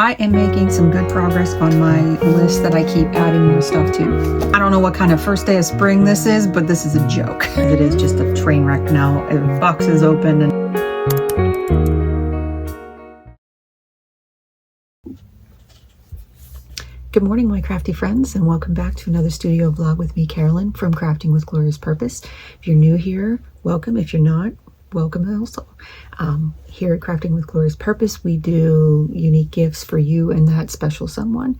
I am making some good progress on my list that I keep adding more stuff to. I don't know what kind of first day of spring this is, but this is a joke. It is just a train wreck now. The box is open and good morning, my crafty friends, and welcome back to another studio vlog with me, Carolyn, from Crafting with Glorious Purpose. If you're new here, welcome. If you're not, welcome also. Here at Crafting with Glorious Purpose, we do unique gifts for you and that special someone.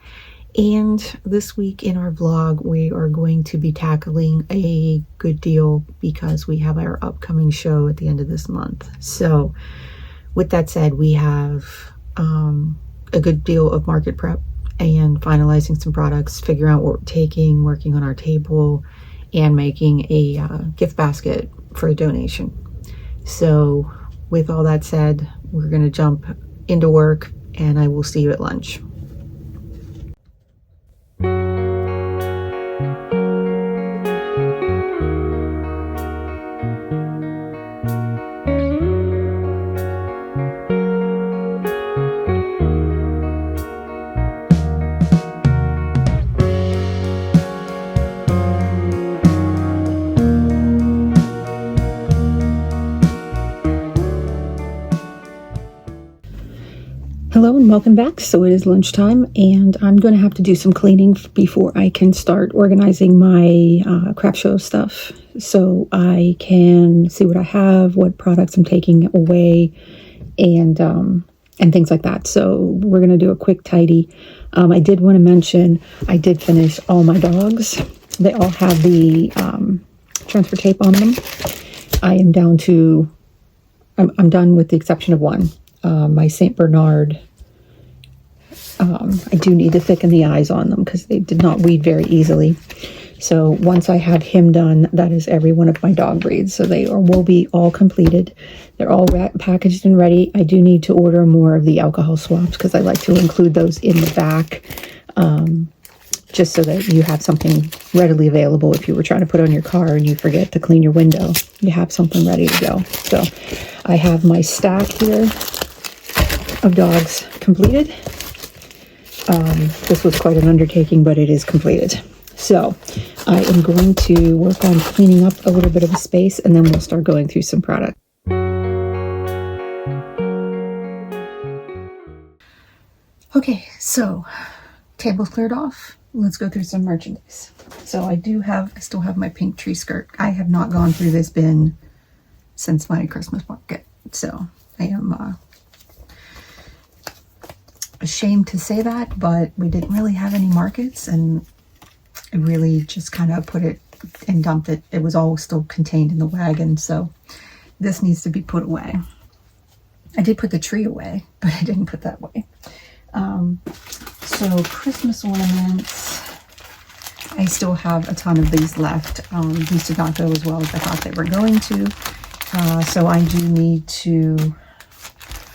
And this week in our vlog, we are going to be tackling a good deal because we have our upcoming show at the end of this month. So with that said, we have a good deal of market prep and finalizing some products, figuring out what we're taking, working on our table, and making a gift basket for a donation. So with all that said, we're going to jump into work and I will see you at lunch. Hello and welcome back. So it is lunchtime and I'm going to have to do some cleaning before I can start organizing my craft show stuff so I can see what I have, what products I'm taking away, and things like that. So we're going to do a quick tidy. I did want to mention I did finish all my dogs. They all have the transfer tape on them. I am down to, I'm done with the exception of one. My St. Bernard, I do need to thicken the eyes on them because they did not weed very easily. So once I have him done, that is every one of my dog breeds. So they will be all completed. They're all packaged and ready. I do need to order more of the alcohol swabs because I like to include those in the back, just so that you have something readily available. If you were trying to put on your car and you forget to clean your window, you have something ready to go. So I have my stack here of dogs completed. This was quite an undertaking, but it is completed. So I am going to work on cleaning up a little bit of a space and then we'll start going through some product. Okay, so table's cleared off. Let's go through some merchandise. So I still have my pink tree skirt. I have not gone through this bin since my Christmas market. So I am ashamed to say that, but we didn't really have any markets and I really just kind of put it and dumped it. It was all still contained in the wagon, so this needs to be put away. I did put the tree away, but I didn't put that away. So Christmas ornaments, I still have a ton of these left. These did not go as well as I thought they were going to. So I do need to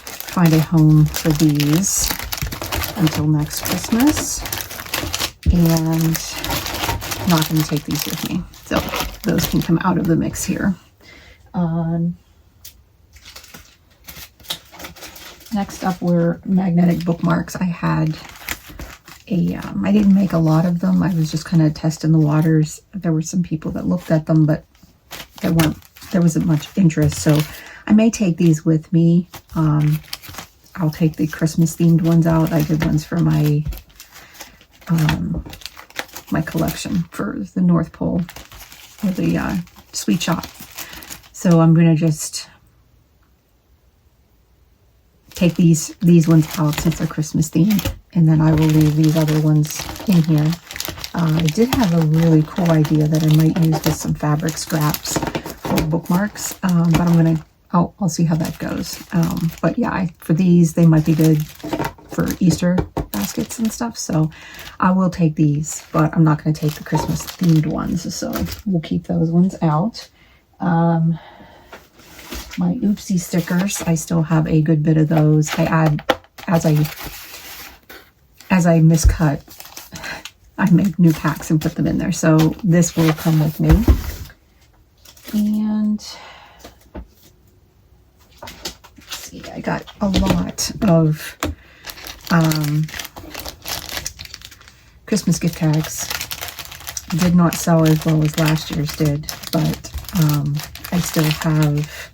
find a home for these until next Christmas, and I'm not going to take these with me, so those can come out of the mix here. Next up were magnetic bookmarks. I had I didn't make a lot of them. I was just kind of testing the waters. There were some people that looked at them, but there wasn't much interest, so I may take these with me. I'll take the Christmas themed ones out. I did ones for my my collection for the North Pole or the sweet shop. So I'm gonna just take these ones out since they're Christmas themed, and then I will leave these other ones in here. I did have a really cool idea that I might use with some fabric scraps for bookmarks, but I'll see how that goes. But yeah, for these, they might be good for Easter baskets and stuff. So I will take these, but I'm not going to take the Christmas themed ones. So we'll keep those ones out. My oopsie stickers, I still have a good bit of those. I add, as I miscut, I make new packs and put them in there. So this will come with me. And I got a lot of Christmas gift tags did not sell as well as last year's did, but I still have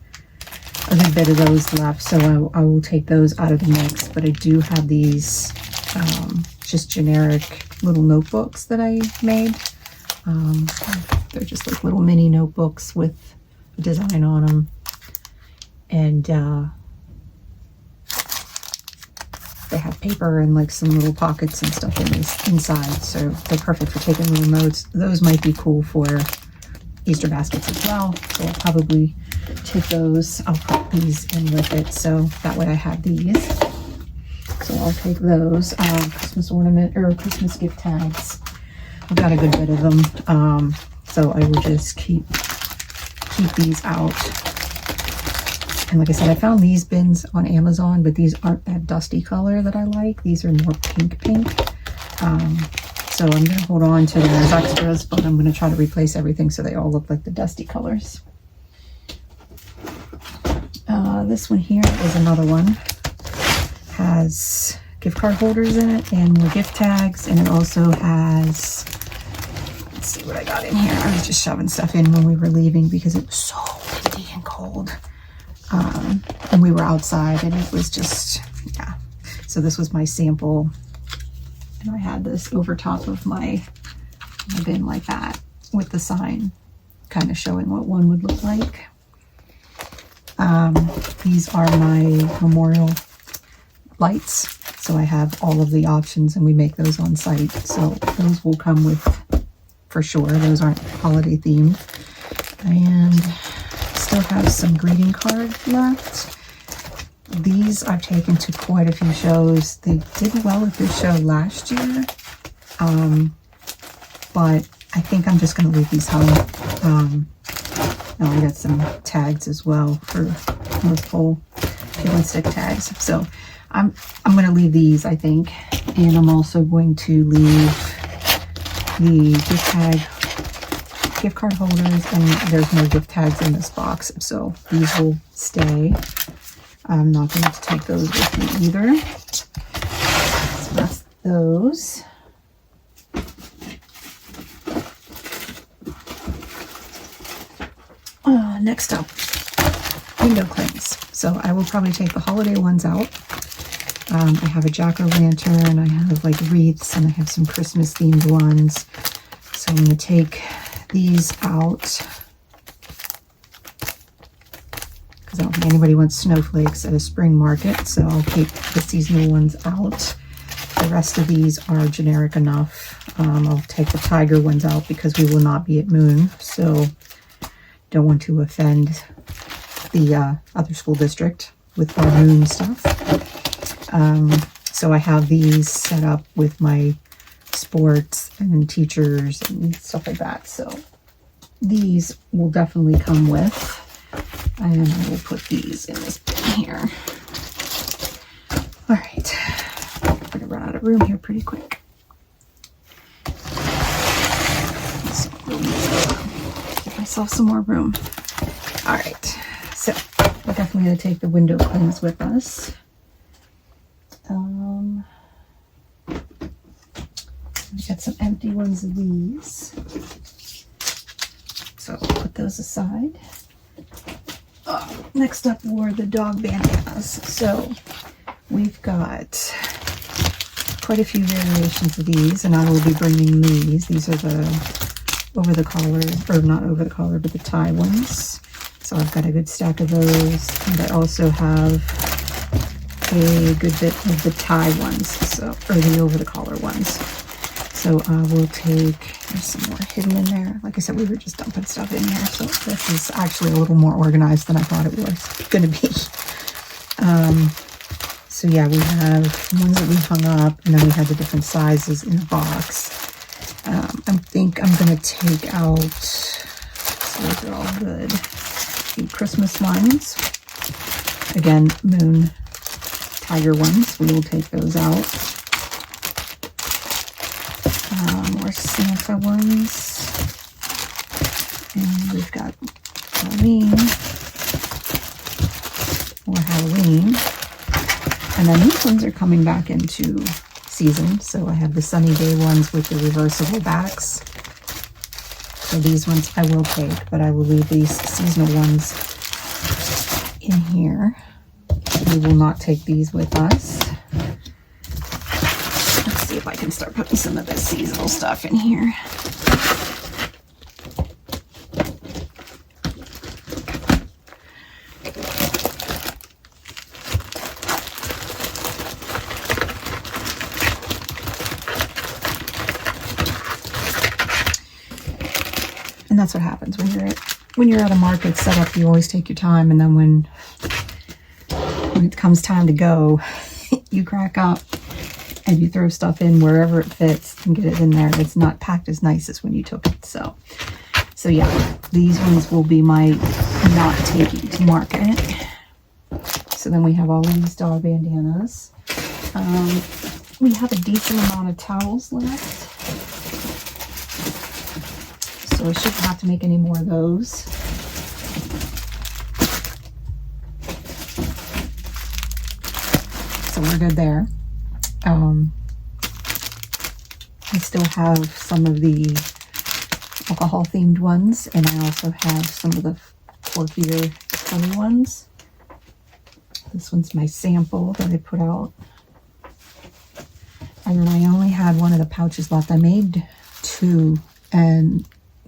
a good bit of those left, so I will take those out of the mix. But I do have these just generic little notebooks that I made. They're just like little mini notebooks with a design on them, and they have paper and like some little pockets and stuff inside, so they're perfect for taking little notes. Those might be cool for Easter baskets as well, so I'll probably take those. I'll put these in with it, so that way I have these. So I'll take those. Christmas ornament or Christmas gift tags. I've got a good bit of them, so I will just keep these out. And like I said, I found these bins on Amazon, but these aren't that dusty color that I like. These are more pink. So I'm going to hold on to those extras, but I'm going to try to replace everything so they all look like the dusty colors. This one here is another one. Has gift card holders in it and more gift tags, and it also has, let's see what I got in here. I was just shoving stuff in when we were leaving because it was so windy and cold. And we were outside and it was just, yeah. So this was my sample, and I had this over top of my bin like that with the sign kind of showing what one would look like. These are my memorial lights, so I have all of the options and we make those on site, so those will come with for sure. Those aren't holiday themed. And still have some greeting cards left. These I've taken to quite a few shows. They did well at this show last year, but I think I'm just going to leave these home. Oh, I got some tags as well for multiple peel and stick tags. So I'm going to leave these, I think, and I'm also going to leave the gift card holders, and there's no gift tags in this box, so these will stay. I'm not going to take those with me either. So that's those. Next up, window clings. So I will probably take the holiday ones out. I have a jack-o'-lantern, I have like wreaths, and I have some Christmas themed ones. So I'm going to take these out because I don't think anybody wants snowflakes at a spring market, so I'll keep the seasonal ones out. The rest of these are generic enough. I'll take the tiger ones out because we will not be at Moon, so don't want to offend the other school district with our Moon stuff. So I have these set up with my sports and teachers and stuff like that, so these will definitely come with, and I will put these in this bin here. All right, I'm gonna run out of room here pretty quick. Give myself some more room. All right, so we're definitely gonna take the window clings with us. I got some empty ones of these, so I'll put those aside. Next up were the dog bandanas. So we've got quite a few variations of these, and I will be bringing these. These are the over the collar, or not over the collar, but the tie ones. So I've got a good stack of those, and I also have a good bit of the tie ones, so, or the over the collar ones. So I will take, there's some more hidden in there. Like I said, we were just dumping stuff in here, so this is actually a little more organized than I thought it was going to be. So yeah, we have ones that we hung up, and then we had the different sizes in the box. I think I'm going to take out, so those are all good, the Christmas ones. Again, Moon Tiger ones, we will take those out. More Santa ones, and we've got Halloween, and then these ones are coming back into season. So I have the sunny day ones with the reversible backs. So these ones I will take, but I will leave these seasonal ones in here. We will not take these with us. Let's see if I can start putting some of this seasonal stuff in here. And that's what happens when you're at a market setup. You always take your time, and then when it comes time to go, you crack up and you throw stuff in wherever it fits and get it in there. It's not packed as nice as when you took it. So yeah, these ones will be my not taking to market. So then we have all of these dog bandanas. We have a decent amount of towels left. So I shouldn't have to make any more of those. So we're good there. I still have some of the alcohol themed ones, and I also have some of the quirkier funny ones. This one's my sample that I put out. And then I only had one of the pouches left. I made two, and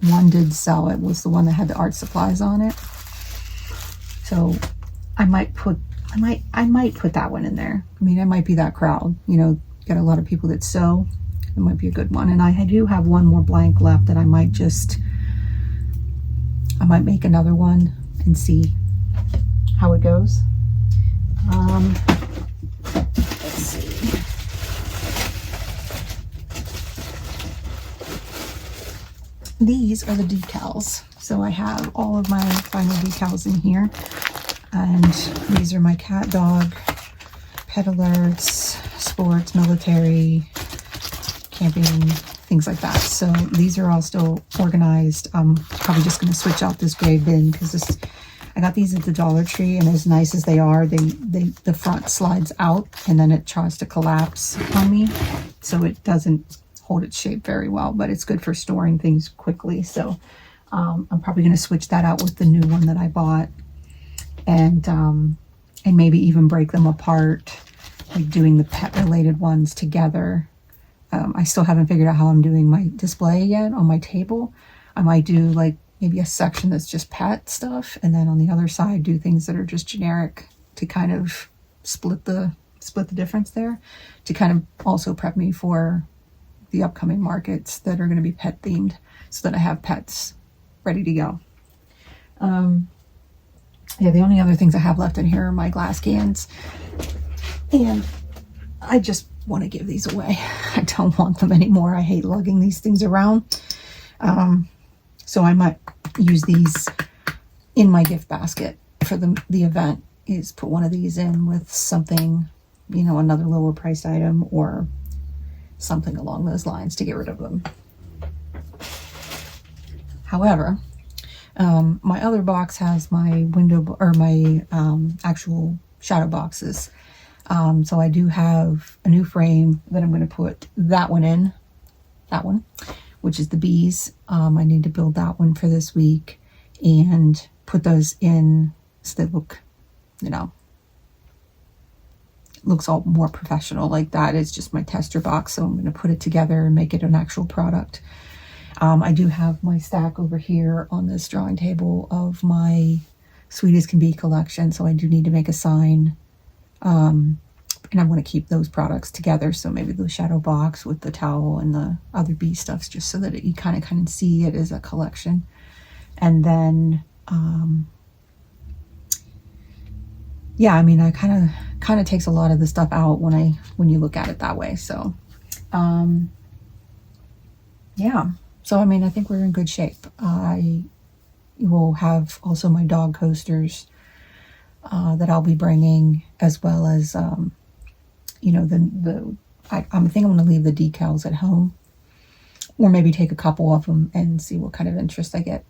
one did sell. It was the one that had the art supplies on it. So I might put that one in there. I mean, it might be that crowd, you know, get a lot of people that sew. It might be a good one. And I do have one more blank left that I might make another one and see how it goes. Let's see. These are the decals. So I have all of my final decals in here. And these are my cat, dog, pet alerts, sports, military, camping, things like that. So these are all still organized. I'm probably just going to switch out this gray bin because I got these at the Dollar Tree, and as nice as they are, the front slides out and then it tries to collapse on me. So it doesn't hold its shape very well, but it's good for storing things quickly. So I'm probably going to switch that out with the new one that I bought, and maybe even break them apart, like doing the pet related ones together. I still haven't figured out how I'm doing my display yet on my table. I might do like maybe a section that's just pet stuff, and then on the other side do things that are just generic to kind of split the difference there, to kind of also prep me for the upcoming markets that are going to be pet themed, so that I have pets ready to go. Yeah, the only other things I have left in here are my glass cans, and I just want to give these away. I don't want them anymore. I hate lugging these things around. So I might use these in my gift basket for the event, is put one of these in with something, you know, another lower priced item or something along those lines to get rid of them. However, my other box has my window or my actual shadow boxes. So I do have a new frame that I'm going to put that one in, which is the bees. I need to build that one for this week and put those in so they look, you know, looks all more professional. Like that is just my tester box, so I'm going to put it together and make it an actual product. I do have my stack over here on this drawing table of my Sweet as Can Be collection, so I do need to make a sign. And I want to keep those products together, so maybe the shadow box with the towel and the other bee stuff, just so that you kind of see it as a collection. And then yeah, I mean, I kind of takes a lot of the stuff out when you look at it that way. So yeah, so I mean, I think we're in good shape. I will have also my dog coasters that I'll be bringing, as well as you know, I think I'm going to leave the decals at home, or maybe take a couple of them and see what kind of interest I get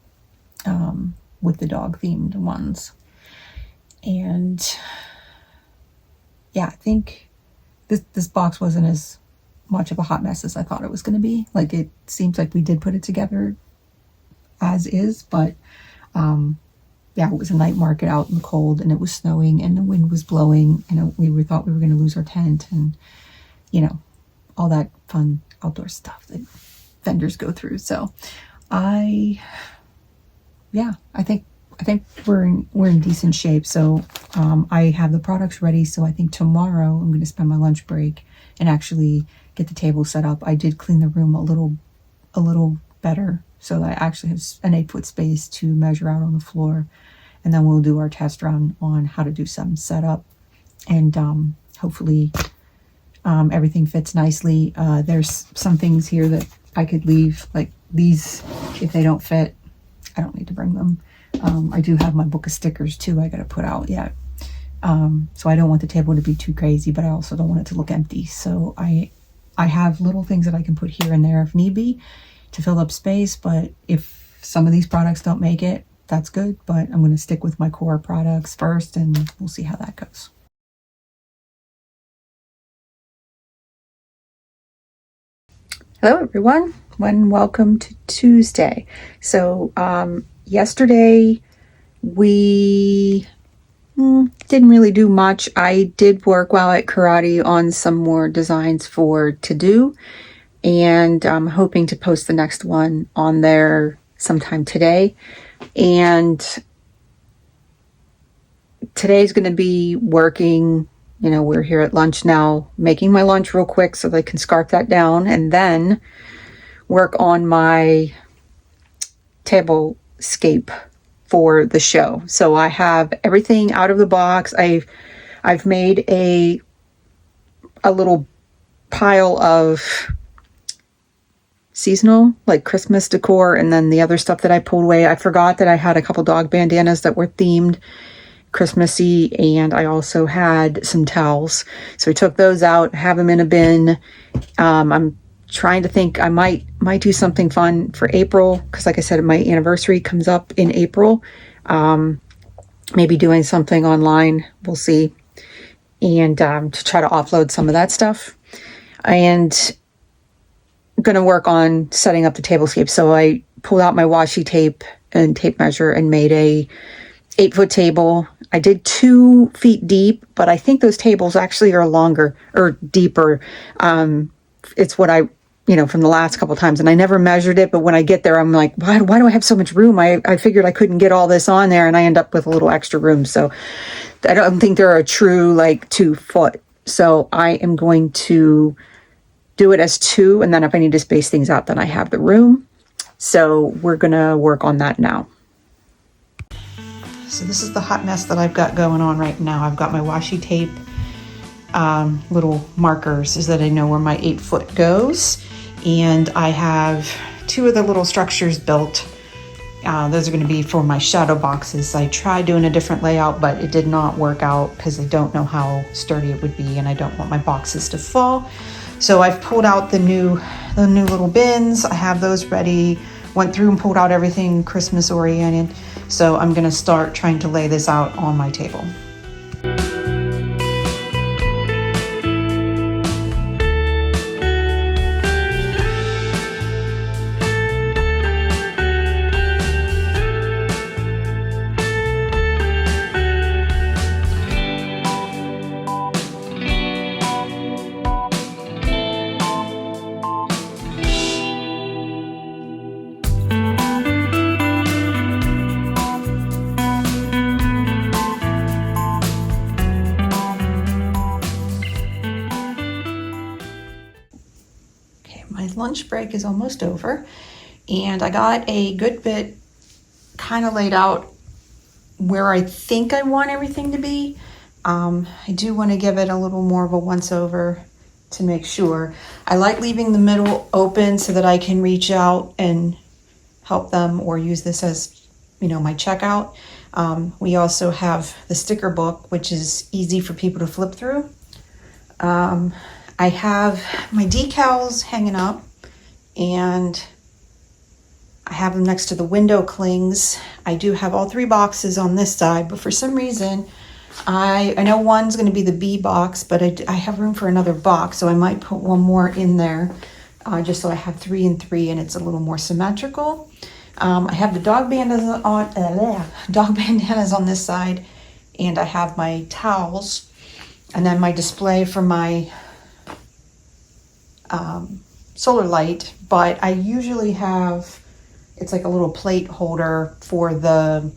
with the dog themed ones. And yeah, I think this box wasn't as much of a hot mess as I thought it was going to be. Like, it seems like we did put it together as is, but yeah, it was a night market out in the cold, and it was snowing, and the wind was blowing, and we thought we were going to lose our tent, and all that fun outdoor stuff that vendors go through. So I think we're in decent shape. So I have the products ready. So I think tomorrow I'm going to spend my lunch break and actually get the table set up. I did clean the room a little better, so that I actually have an 8-foot space to measure out on the floor, and then we'll do our test run on how to do some setup, and hopefully everything fits nicely. There's some things here that I could leave, like these. If they don't fit, I don't need to bring them. I do have my book of stickers too I got to put out yet. So I don't want the table to be too crazy, but I also don't want it to look empty. So I have little things that I can put here and there if need be to fill up space. But if some of these products don't make it, that's good. But I'm going to stick with my core products first, and we'll see how that goes. Hello everyone, and welcome to Tuesday. So yesterday we didn't really do much. I did work while at karate on some more designs for to do, and I'm hoping to post the next one on there sometime today. And today's going to be working. We're here at lunch now, making my lunch real quick so they can scarf that down, and then work on my tablescape for the show. So I have everything out of the box. I've made a little pile of seasonal, like Christmas decor, and then the other stuff that I pulled away. I forgot that I had a couple dog bandanas that were themed Christmassy, and I also had some towels. So I took those out, have them in a bin. I'm trying to think, I might do something fun for April, because like I said, my anniversary comes up in April. Maybe doing something online, we'll see. And to try to offload some of that stuff. And I'm going to work on setting up the tablescape. So I pulled out my washi tape and tape measure and made a 8-foot table. I did 2 feet deep, but I think those tables actually are longer or deeper. It's what I, from the last couple times, and I never measured it, but when I get there, I'm like, why do I have so much room? I figured I couldn't get all this on there, and I end up with a little extra room. So I don't think they're a true 2 foot. So I am going to do it as 2, and then if I need to space things out, then I have the room. So we're going to work on that now. So this is the hot mess that I've got going on right now. I've got my washi tape little markers so that I know where my 8-foot goes. And I have 2 of the little structures built. Those are going to be for my shadow boxes. I tried doing a different layout, but it did not work out because I don't know how sturdy it would be, and I don't want my boxes to fall. So I've pulled out the new little bins. I have those ready. Went through and pulled out everything Christmas oriented. So I'm going to start trying to lay this out on my table. My lunch break is almost over, and I got a good bit kind of laid out where I think I want everything to be. I do want to give it a little more of a once over to make sure. I like leaving the middle open so that I can reach out and help them or use this as, my checkout. We also have the sticker book, which is easy for people to flip through. I have my decals hanging up, and I have them next to the window clings. I do have all 3 boxes on this side, but for some reason I know one's going to be the B box, but I have room for another box, so I might put one more in there, just so I have 3 and 3 and it's a little more symmetrical. I have the dog bandanas on this side, and I have my towels, and then my display for my solar light. But I usually have, it's like a little plate holder for the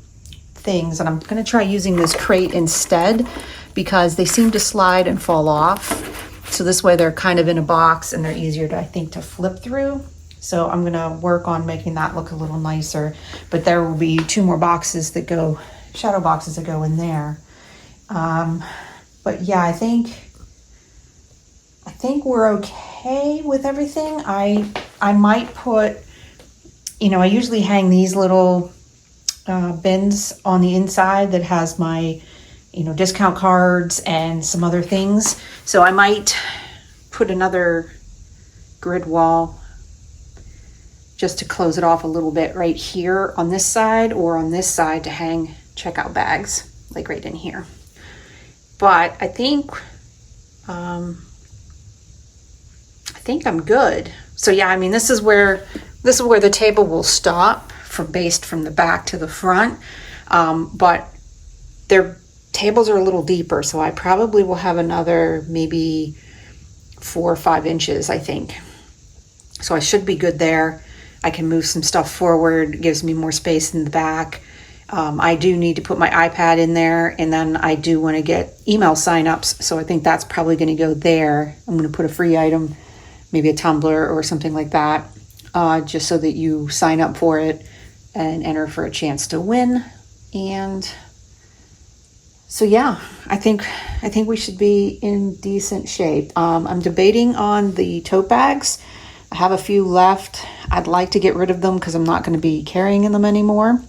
things, and I'm going to try using this crate instead because they seem to slide and fall off. So this way they're kind of in a box and they're easier to, I think, to flip through. So I'm going to work on making that look a little nicer, but there will be 2 more boxes that go, shadow boxes that go in there. But yeah, I think we're okay with everything. I might put, I usually hang these little bins on the inside that has my, discount cards and some other things. So I might put another grid wall just to close it off a little bit right here on this side, or on this side to hang checkout bags, like right in here. But I think I'm good. So yeah, this is where the table will stop, based from the back to the front. But their tables are a little deeper, so I probably will have another maybe 4 or 5 inches, I think. So I should be good there. I can move some stuff forward. It gives me more space in the back. I do need to put my iPad in there, and then I do want to get email signups, so I think that's probably going to go there. I'm going to put a free item, maybe a tumbler or something like that, just so that you sign up for it and enter for a chance to win. And so yeah, I think we should be in decent shape. I'm debating on the tote bags. I have a few left. I'd like to get rid of them because I'm not going to be carrying them anymore.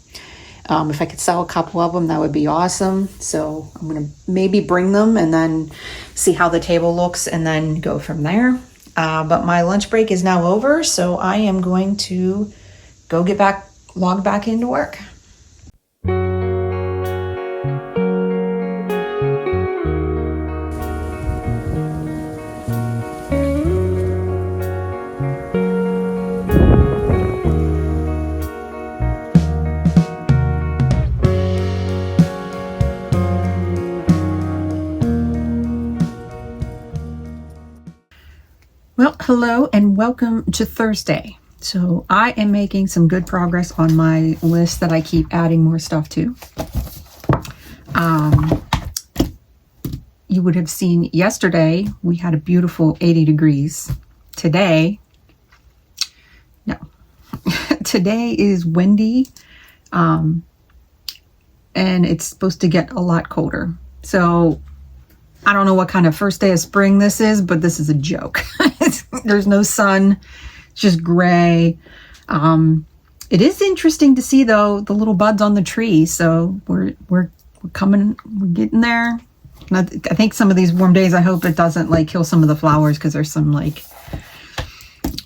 If I could sell a couple of them, that would be awesome. So I'm going to maybe bring them and then see how the table looks and then go from there. But my lunch break is now over, so I am going to go log back into work. Well, hello and welcome to Thursday. So I am making some good progress on my list that I keep adding more stuff to. You would have seen yesterday we had a beautiful 80 degrees. Today is windy, and it's supposed to get a lot colder. So I don't know what kind of first day of spring this is, but this is a joke. There's no sun, it's just gray. It is interesting to see though the little buds on the tree. So we're getting there. And I think some of these warm days, I hope it doesn't like kill some of the flowers, because there's some, like,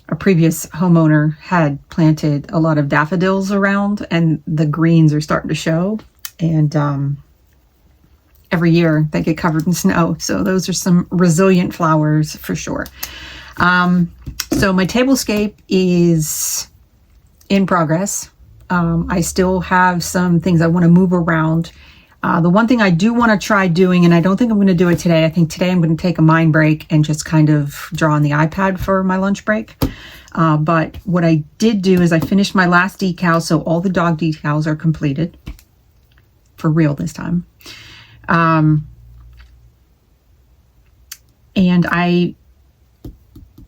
a previous homeowner had planted a lot of daffodils around and the greens are starting to show. And every year they get covered in snow. So those are some resilient flowers for sure. So my tablescape is in progress. I still have some things I want to move around. The one thing I do want to try doing, and I don't think I'm going to do it today. I think today I'm going to take a mind break and just kind of draw on the iPad for my lunch break. But what I did do is I finished my last decal. So all the dog decals are completed for real this time. And I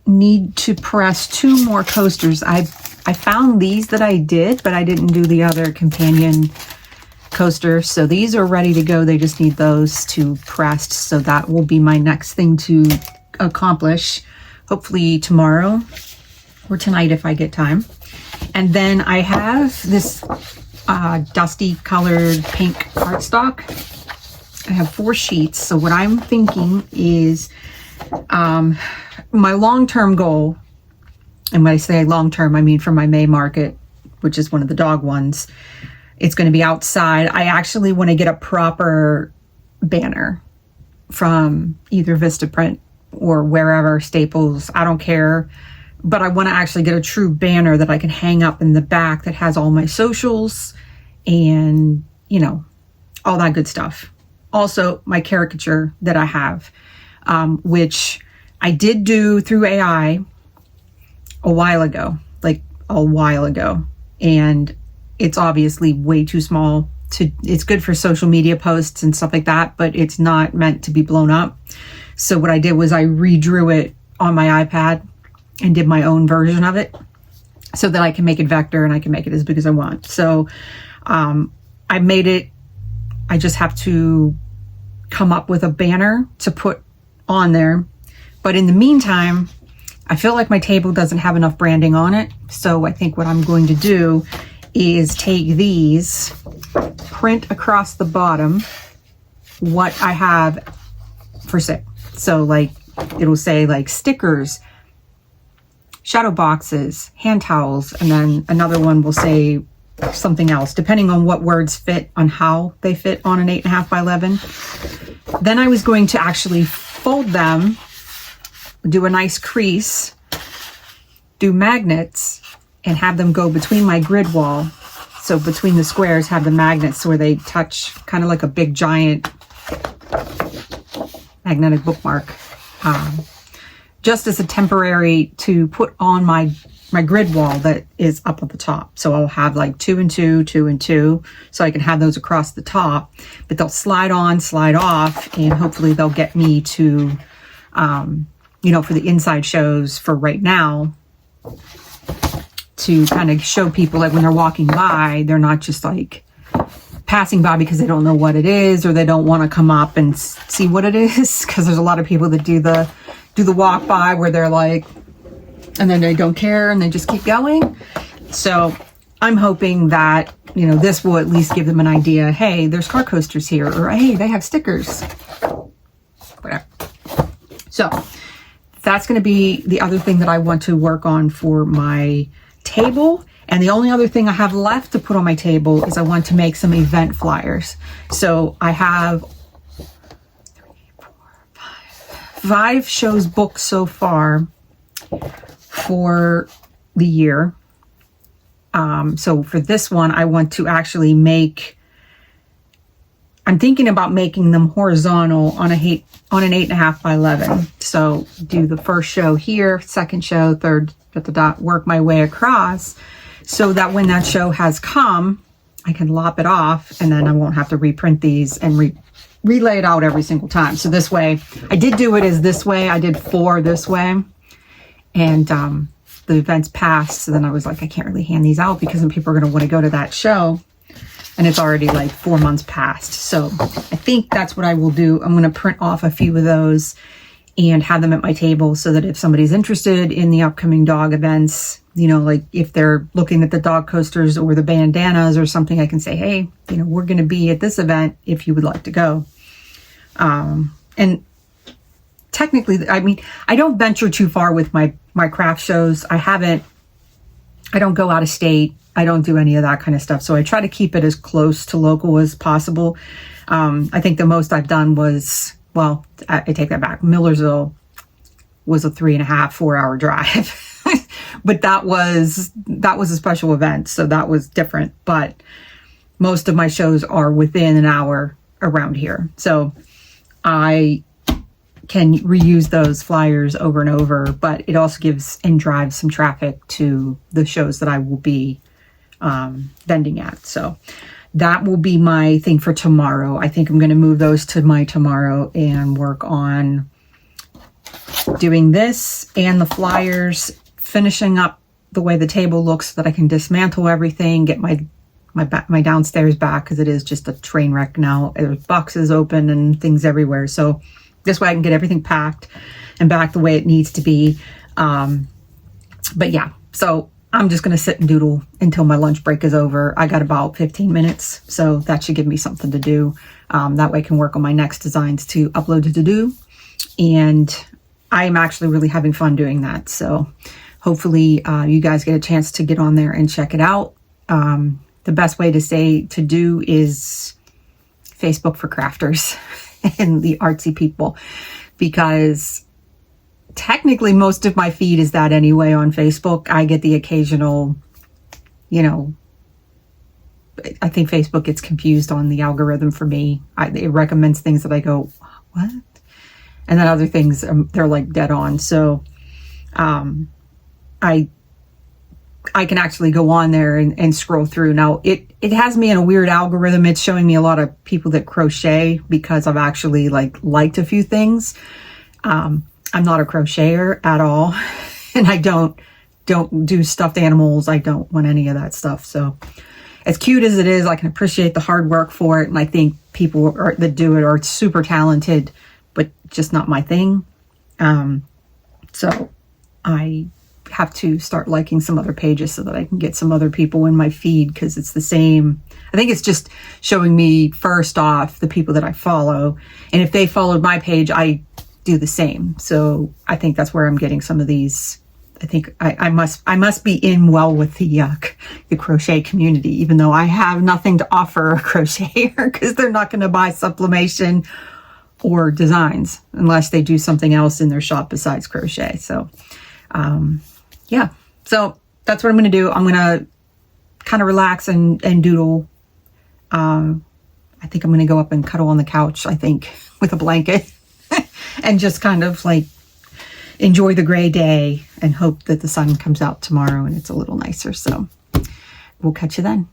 need to press 2 more coasters. I found these that I did, but I didn't do the other companion coaster. So these are ready to go. They just need those to pressed. So that will be my next thing to accomplish, hopefully tomorrow or tonight if I get time. And then I have this dusty colored pink cardstock. I have 4 sheets. So what I'm thinking is my long-term goal, and when I say long-term, I mean for my May market, which is one of the dog ones, it's going to be outside. I actually want to get a proper banner from either Vistaprint or wherever, Staples, I don't care. But I want to actually get a true banner that I can hang up in the back that has all my socials and, you know, all that good stuff. Also, my caricature that I have, which I did do through AI a while ago, and it's obviously way too small it's good for social media posts and stuff like that, but it's not meant to be blown up. So what I did was I redrew it on my iPad and did my own version of it so that I can make it vector and I can make it as big as I want. So I made it. I just have to come up with a banner to put on there. But in the meantime, I feel like my table doesn't have enough branding on it. So I think what I'm going to do is take these, print across the bottom what I have for sale. So like it'll say like stickers, shadow boxes, hand towels, and then another one will say something else, depending on what words fit on how they fit on an 8.5 by 11. Then I was going to actually fold them, do a nice crease, do magnets, and have them go between my grid wall. So between the squares, have the magnets where they touch, kind of like a big giant magnetic bookmark, just as a temporary to put on my grid wall that is up at the top. So I'll have like 2 and 2, 2 and 2, so I can have those across the top, but they'll slide on, slide off, and hopefully they'll get me to, you know, for the inside shows for right now, to kind of show people like when they're walking by, they're not just like passing by because they don't know what it is or they don't want to come up and see what it is, because there's a lot of people that do the walk by where they're like, and then they don't care and they just keep going. So I'm hoping that, you know, this will at least give them an idea. Hey, there's car coasters here, or hey, they have stickers, whatever. So that's going to be the other thing that I want to work on for my table. And the only other thing I have left to put on my table is I want to make some event flyers. So I have 5 shows booked so far for the year. So for this one, I want to actually I'm thinking about making them horizontal on an 8.5 by 11. So do the first show here, second show, third, work my way across, so that when that show has come, I can lop it off and then I won't have to reprint these and relay it out every single time. So this way, I did do it as this way. I did 4 this way, and the events passed. So then I was like, I can't really hand these out because then people are going to want to go to that show. And it's already like 4 months past. So I think that's what I will do. I'm going to print off a few of those and have them at my table so that if somebody's interested in the upcoming dog events, you know, like if they're looking at the dog coasters or the bandanas or something, I can say, hey, you know, we're going to be at this event if you would like to go. And technically, I mean, I don't venture too far with my craft shows. I don't go out of state. I don't do any of that kind of stuff. So I try to keep it as close to local as possible. I think the most I've done was, well, I take that back. Millersville was a 3.5-4 hour drive, but that was a special event. So that was different, but most of my shows are within an hour around here. So I can reuse those flyers over and over, but it also gives and drives some traffic to the shows that I will be vending at. So that will be my thing for tomorrow. I think I'm going to move those to my tomorrow and work on doing this and the flyers, finishing up the way the table looks so that I can dismantle everything, get my downstairs back, because it is just a train wreck now. There's boxes open and things everywhere. So this way I can get everything packed and back the way it needs to be. But yeah, so I'm just going to sit and doodle until my lunch break is over. I got about 15 minutes, so that should give me something to do. That way I can work on my next designs to upload to do. And I'm actually really having fun doing that. So hopefully you guys get a chance to get on there and check it out. The best way to do is Facebook for crafters. and the artsy people, because technically most of my feed is that anyway on Facebook. I get the occasional, I think Facebook gets confused on the algorithm for me. It recommends things that I go, what? And then other things, they're like dead on. So I can actually go on there and scroll through. Now, it has me in a weird algorithm. It's showing me a lot of people that crochet because I've actually liked a few things. I'm not a crocheter at all. And I don't do stuffed animals. I don't want any of that stuff. So as cute as it is, I can appreciate the hard work for it. And I think people that do it are super talented, but just not my thing. So I have to start liking some other pages so that I can get some other people in my feed, because it's the same. I think it's just showing me first off the people that I follow. And if they followed my page, I do the same. So I think that's where I'm getting some of these. I think I must be in well with the crochet community, even though I have nothing to offer a crocheter, because they're not going to buy sublimation or designs unless they do something else in their shop besides crochet. So yeah, so that's what I'm going to do. I'm going to kind of relax and doodle. I think I'm going to go up and cuddle on the couch, I think, with a blanket and just kind of enjoy the gray day and hope that the sun comes out tomorrow and it's a little nicer. So we'll catch you then.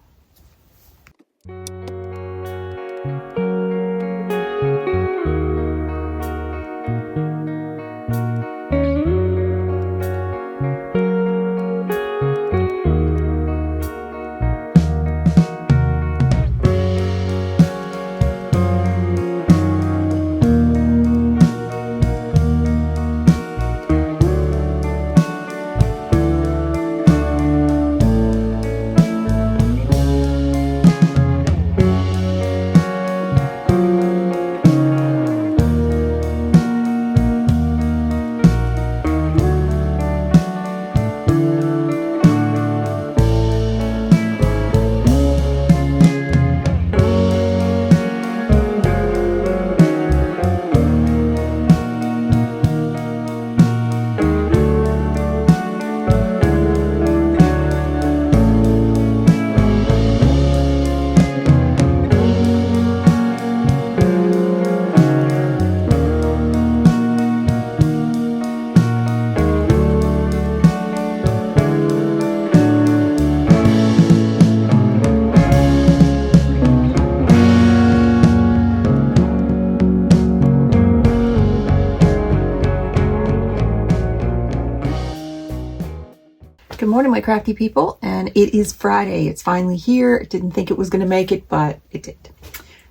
Good morning, my crafty people, and it is Friday. It's finally here. Didn't think it was going to make it, but it did.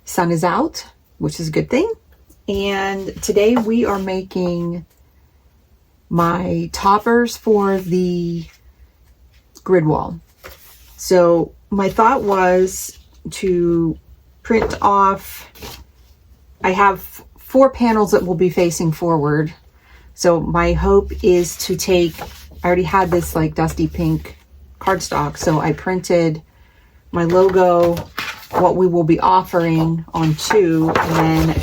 Sun is out, which is a good thing. And today we are making my toppers for the grid wall. So my thought was to print off, I have 4 panels that will be facing forward. So my hope is to take, I already had this dusty pink cardstock, so I printed my logo, what we will be offering on 2, and then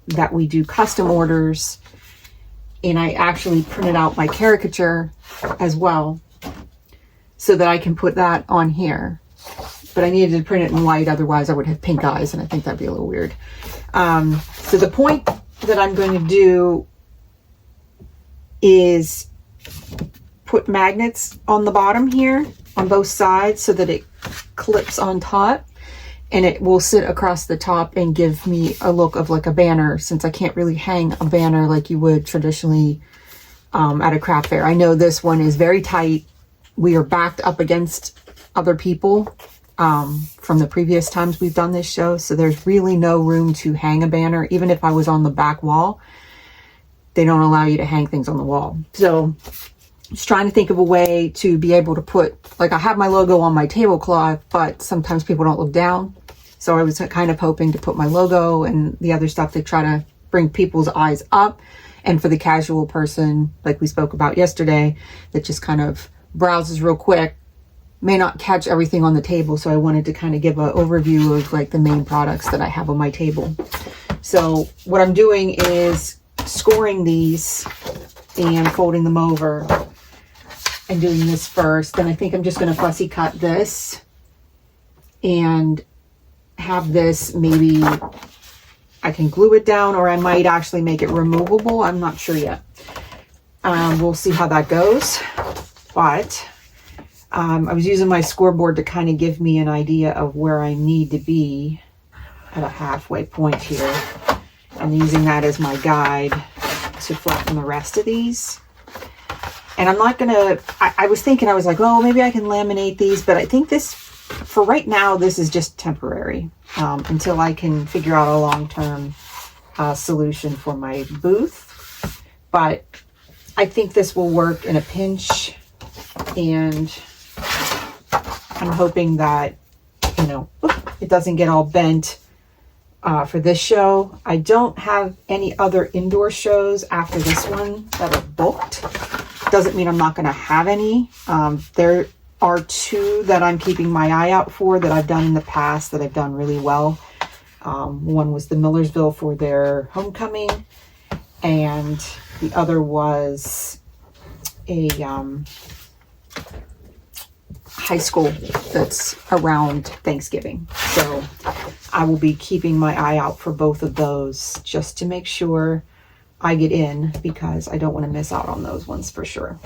that we do custom orders. And I actually printed out my caricature as well so that I can put that on here. But I needed to print it in white, otherwise I would have pink eyes, and I think that'd be a little weird. So the point that I'm going to do is put magnets on the bottom here on both sides so that it clips on top, and it will sit across the top and give me a look of a banner, since I can't really hang a banner like you would traditionally at a craft fair. I know this one is very tight. We are backed up against other people from the previous times we've done this show, so there's really no room to hang a banner. Even if I was on the back wall, they don't allow you to hang things on the wall. So just trying to think of a way to be able to put, I have my logo on my tablecloth, but sometimes people don't look down. So I was kind of hoping to put my logo and the other stuff to try to bring people's eyes up. And for the casual person, like we spoke about yesterday, that just kind of browses real quick, may not catch everything on the table. So I wanted to kind of give an overview of the main products that I have on my table. So what I'm doing is scoring these and folding them over and doing this first. Then I think I'm just going to fussy cut this and have this, maybe I can glue it down, or I might actually make it removable. I'm not sure yet. We'll see how that goes. But I was using my scoreboard to kind of give me an idea of where I need to be at a halfway point here, and using that as my guide to flatten the rest of these. And I'm not gonna, I was thinking, I was like, oh, maybe I can laminate these, but I think this, for right now, this is just temporary until I can figure out a long-term solution for my booth. But I think this will work in a pinch, and I'm hoping that, you know, it doesn't get all bent for this show. I don't have any other indoor shows after this one that are booked. Doesn't mean I'm not going to have any. There are two that I'm keeping my eye out for that I've done in the past that I've done really well. One was the Millersville for their homecoming, and the other was a high school that's around Thanksgiving. So I will be keeping my eye out for both of those just to make sure I get in, because I don't want to miss out on those ones for sure.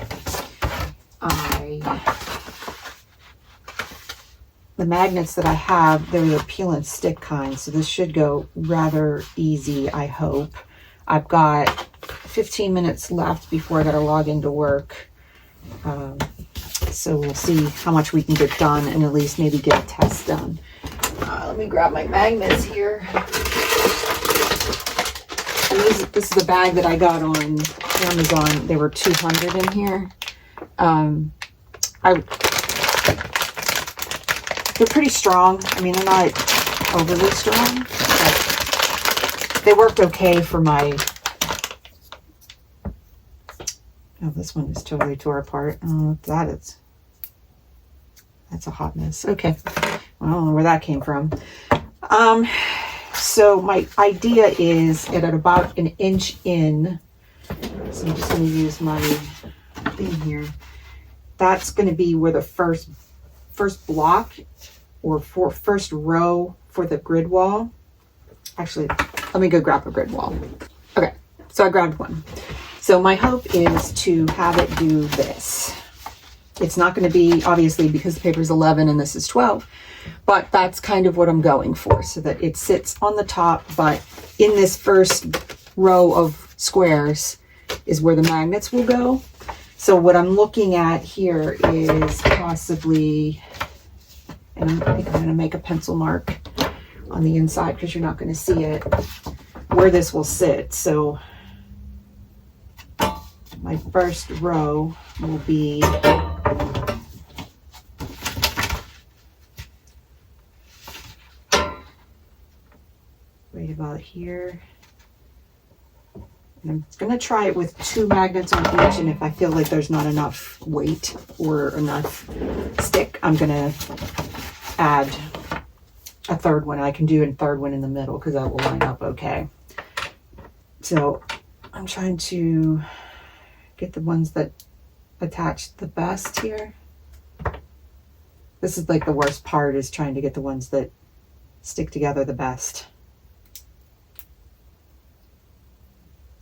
The magnets that I have, they're the peel and stick kind, so this should go rather easy, I hope. I've got 15 minutes left before I got to log into work. So we'll see how much we can get done, and at least maybe get a test done. Let me grab my magnets here. And this is the bag that I got on Amazon. There were 200 in here. They're pretty strong. I mean, they're not overly strong, but they worked okay for my... Oh, this one is totally tore apart. I don't know what that is. That's a hot mess. Okay. I don't know where that came from. So my idea is at about an inch in. So I'm just going to use my thing here. That's going to be where the first block or first row for the grid wall. Actually, let me go grab a grid wall. Okay, so I grabbed one. So my hope is to have it do this. It's not going to be, obviously, because the paper is 11 and this is 12, but that's kind of what I'm going for, so that it sits on the top, but in this first row of squares is where the magnets will go. So what I'm looking at here is possibly, and I think I'm going to make a pencil mark on the inside because you're not going to see it, where this will sit. So my first row will be right about here. And I'm going to try it with 2 magnets on each, and if I feel like there's not enough weight or enough stick, I'm going to add a third one. I can do a third one in the middle because that will line up okay. So I'm trying to get the ones that attach the best here. This is like the worst part, is trying to get the ones that stick together the best.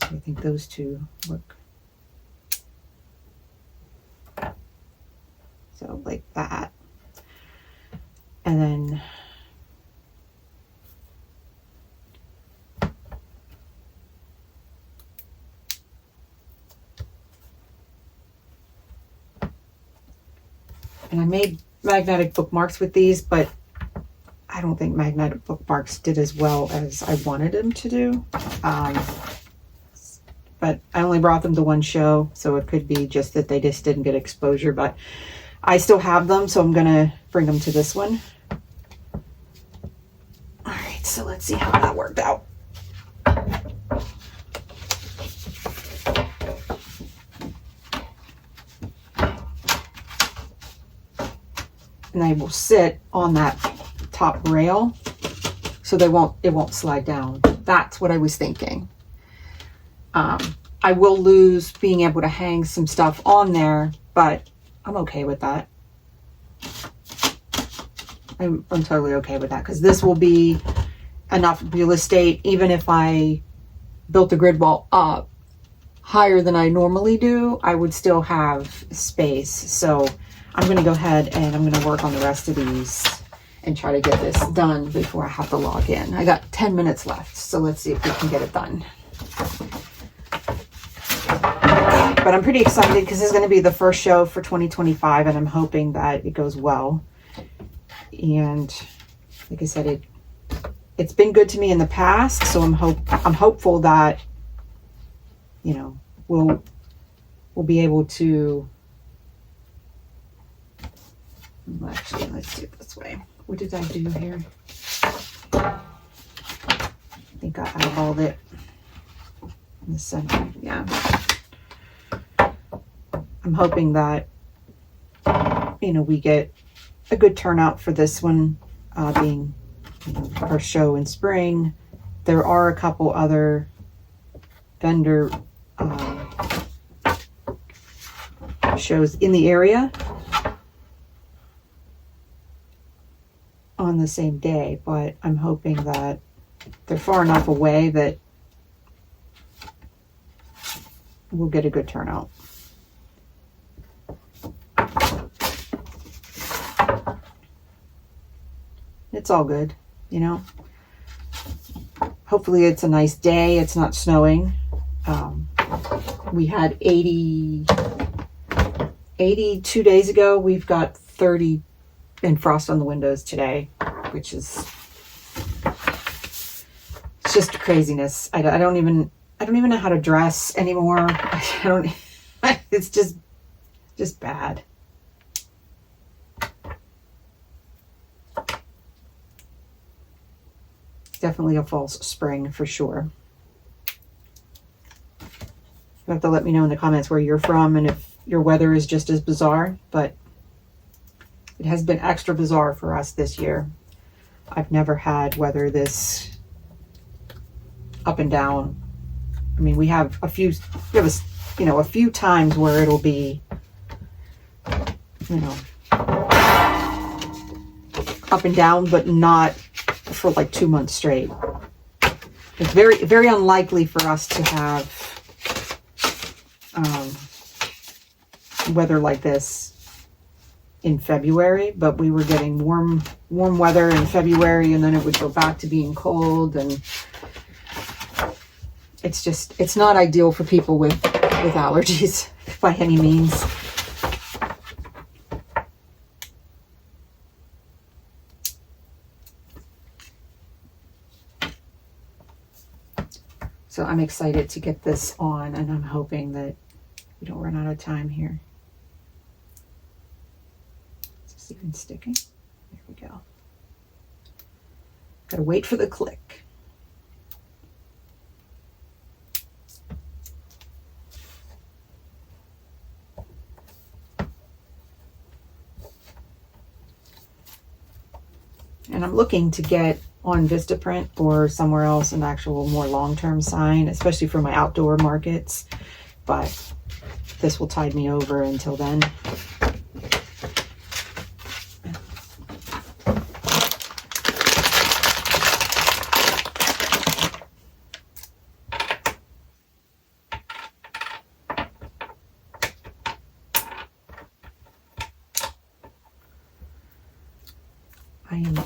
I think those two look so like that. And then I made magnetic bookmarks with these, but I don't think magnetic bookmarks did as well as I wanted them to do. But I only brought them to one show, so it could be just that they just didn't get exposure, but I still have them, so I'm gonna bring them to this one. All right, so let's see how that worked out. And they will sit on that top rail, so it won't slide down. That's what I was thinking. I will lose being able to hang some stuff on there, but I'm okay with that. I'm totally okay with that, because this will be enough real estate. Even if I built the grid wall up higher than I normally do, I would still have space. So I'm going to go ahead and I'm going to work on the rest of these and try to get this done before I have to log in. I got 10 minutes left, so let's see if we can get it done. But I'm pretty excited because this is going to be the first show for 2025, and I'm hoping that it goes well. And like I said, it's been good to me in the past, so I'm hopeful that, you know, we'll be able to. Actually, let's do it this way. What did I do here? I think I eyeballed it in the center. Yeah. I'm hoping that, you know, we get a good turnout for this one, being, you know, our show in spring. There are a couple other vendor shows in the area on the same day, but I'm hoping that they're far enough away that we'll get a good turnout. It's all good, you know. Hopefully it's a nice day. It's not snowing. We had 80 2 days ago. We've got 30 and frost on the windows today, which is, it's just craziness. I don't even know how to dress anymore. It's just bad. Definitely a false spring for sure. You have to let me know in the comments where you're from and if your weather is just as bizarre, but it has been extra bizarre for us this year. I've never had weather this up and down. I mean, we have a few times where it'll be, you know, up and down, but not for like 2 months straight. It's very, very unlikely for us to have weather like this in February, but we were getting warm weather in February, and then it would go back to being cold, and it's not ideal for people with allergies by any means. So I'm excited to get this on, and I'm hoping that we don't run out of time here. Is this even sticking? There we go. Gotta wait for the click. And I'm looking to get on Vistaprint or somewhere else an actual more long-term sign, especially for my outdoor markets, but this will tide me over until then. I am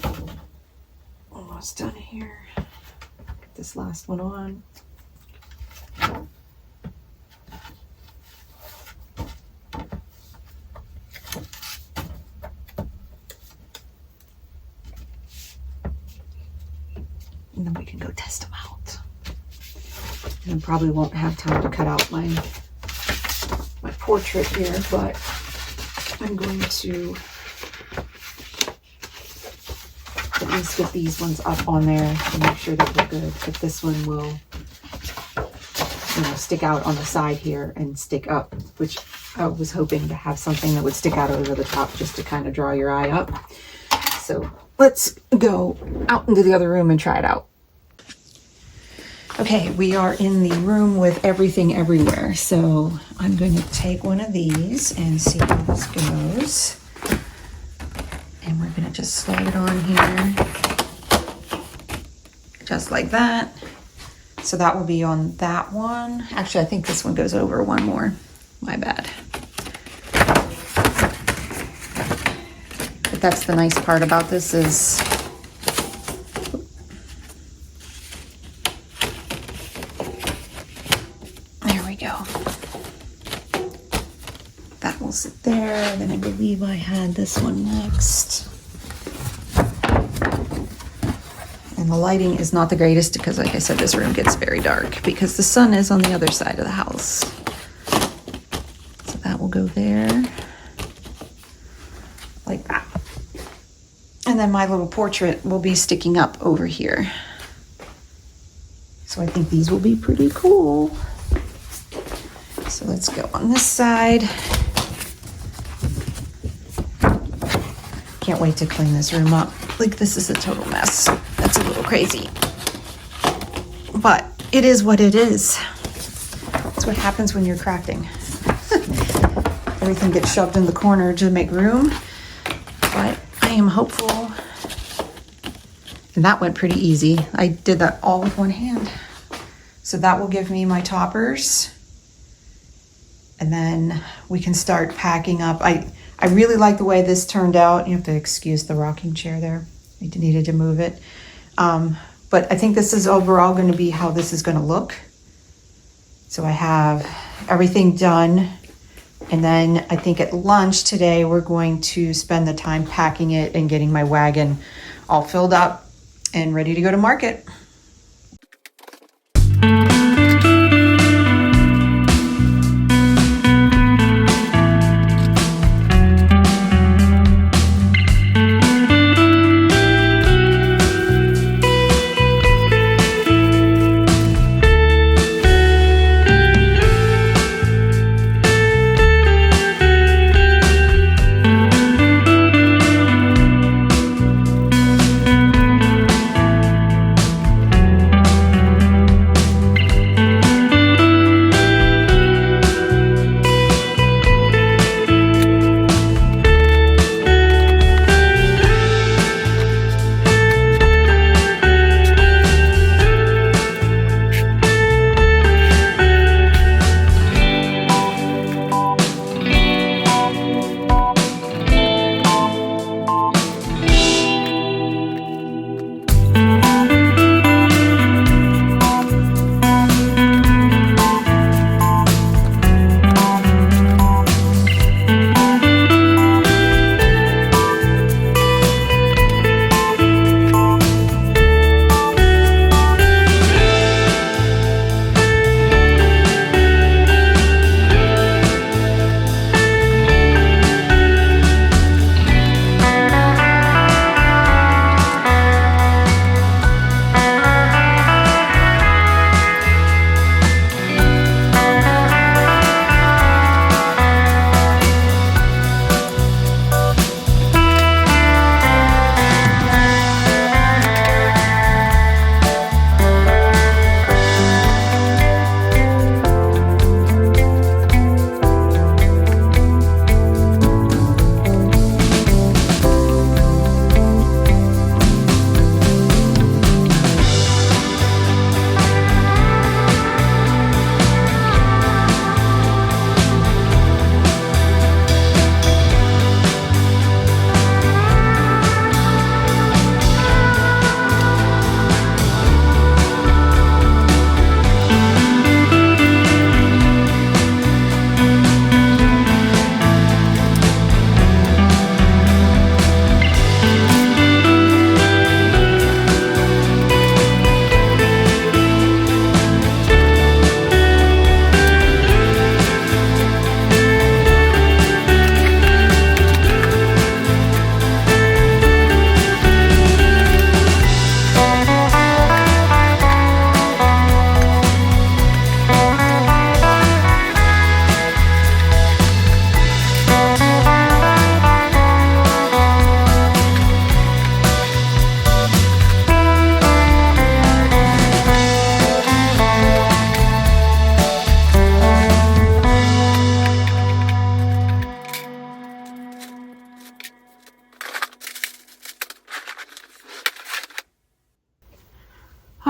almost done here. Get this last one on. And then we can go test them out. And I probably won't have time to cut out my portrait here, but I'm going to at least get these ones up on there to make sure that they're good. But this one will, you know, stick out on the side here and stick up, which I was hoping to have something that would stick out over the top just to kind of draw your eye up. So let's go out into the other room and try it out. Okay, we are in the room with everything everywhere. So I'm going to take one of these and see how this goes. And we're going to just slide it on here. Just like that. So that will be on that one. Actually, I think this one goes over one more. My bad. But that's the nice part about this is there we go. That will sit there. Then I believe I had this one next. And the lighting is not the greatest because, like I said, this room gets very dark because the sun is on the other side of the house. So that will go there, like that. And then my little portrait will be sticking up over here. So I think these will be pretty cool. So let's go on this side. Can't wait to clean this room up. Like, this is a total mess. That's a little crazy. But it is what it is. That's what happens when you're crafting. Everything gets shoved in the corner to make room. But I am hopeful. And that went pretty easy. I did that all with one hand. So that will give me my toppers. And then we can start packing up. I really like the way this turned out. You have to excuse the rocking chair there. I needed to move it. But I think this is overall going to be how this is going to look. So I have everything done. And then I think at lunch today, we're going to spend the time packing it and getting my wagon all filled up and ready to go to market.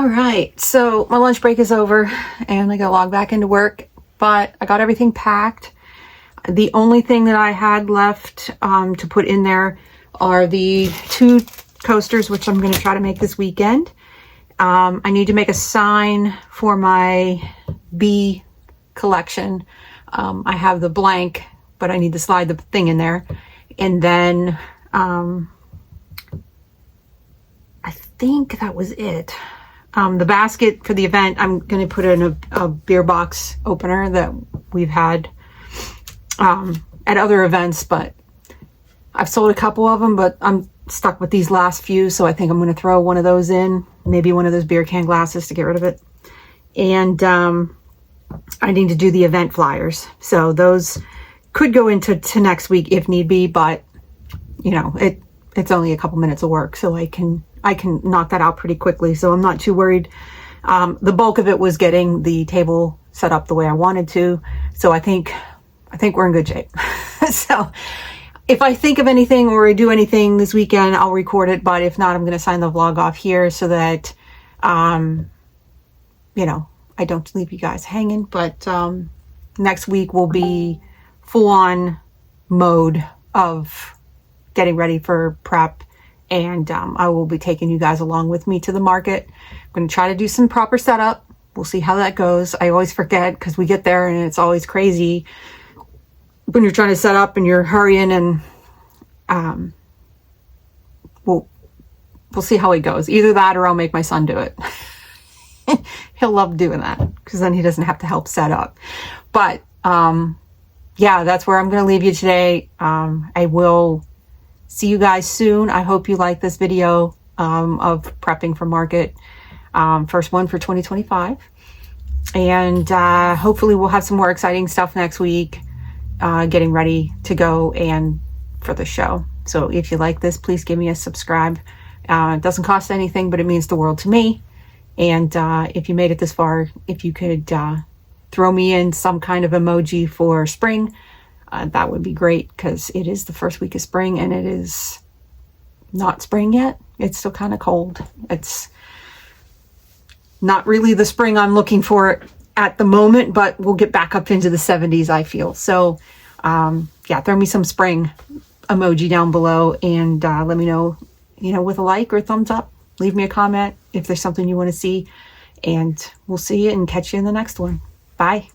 All right, so my lunch break is over and I gotta log back into work, but I got everything packed. The only thing that I had left to put in there are the 2 coasters, which I'm going to try to make this weekend. I need to make a sign for my bee collection. I have the blank, but I need to slide the thing in there. And then I think that was it. The basket for the event, I'm going to put in a beer box opener that we've had at other events, but I've sold a couple of them, but I'm stuck with these last few, so I think I'm going to throw one of those in, maybe one of those beer can glasses to get rid of it. And I need to do the event flyers, so those could go into next week if need be, but you know, it's only a couple minutes of work, so I can knock that out pretty quickly, so I'm not too worried. The bulk of it was getting the table set up the way I wanted to, so I think we're in good shape. So if I think of anything or I do anything this weekend, I'll record it, but if not, I'm going to sign the vlog off here so that, you know, I don't leave you guys hanging. But next week will be full-on mode of getting ready for prep, and I will be taking you guys along with me to the market. I'm going to try to do some proper setup. We'll see how that goes. I always forget because we get there and it's always crazy when you're trying to set up and you're hurrying, and we'll see how it goes. Either that or I'll make my son do it. He'll love doing that because then he doesn't have to help set up. But yeah, that's where I'm going to leave you today. I will see you guys soon. I hope you like this video of prepping for market. First one for 2025. And hopefully we'll have some more exciting stuff next week. Getting ready to go and for the show. So if you like this, please give me a subscribe. It doesn't cost anything, but it means the world to me. And if you made it this far, if you could throw me in some kind of emoji for spring, that would be great, because it is the first week of spring and it is not spring yet. It's still kind of cold. It's not really the spring I'm looking for at the moment, but we'll get back up into the 70s, I feel. So yeah, throw me some spring emoji down below, and let me know, you know, with a like or a thumbs up. Leave me a comment if there's something you want to see, and we'll see you and catch you in the next one. Bye.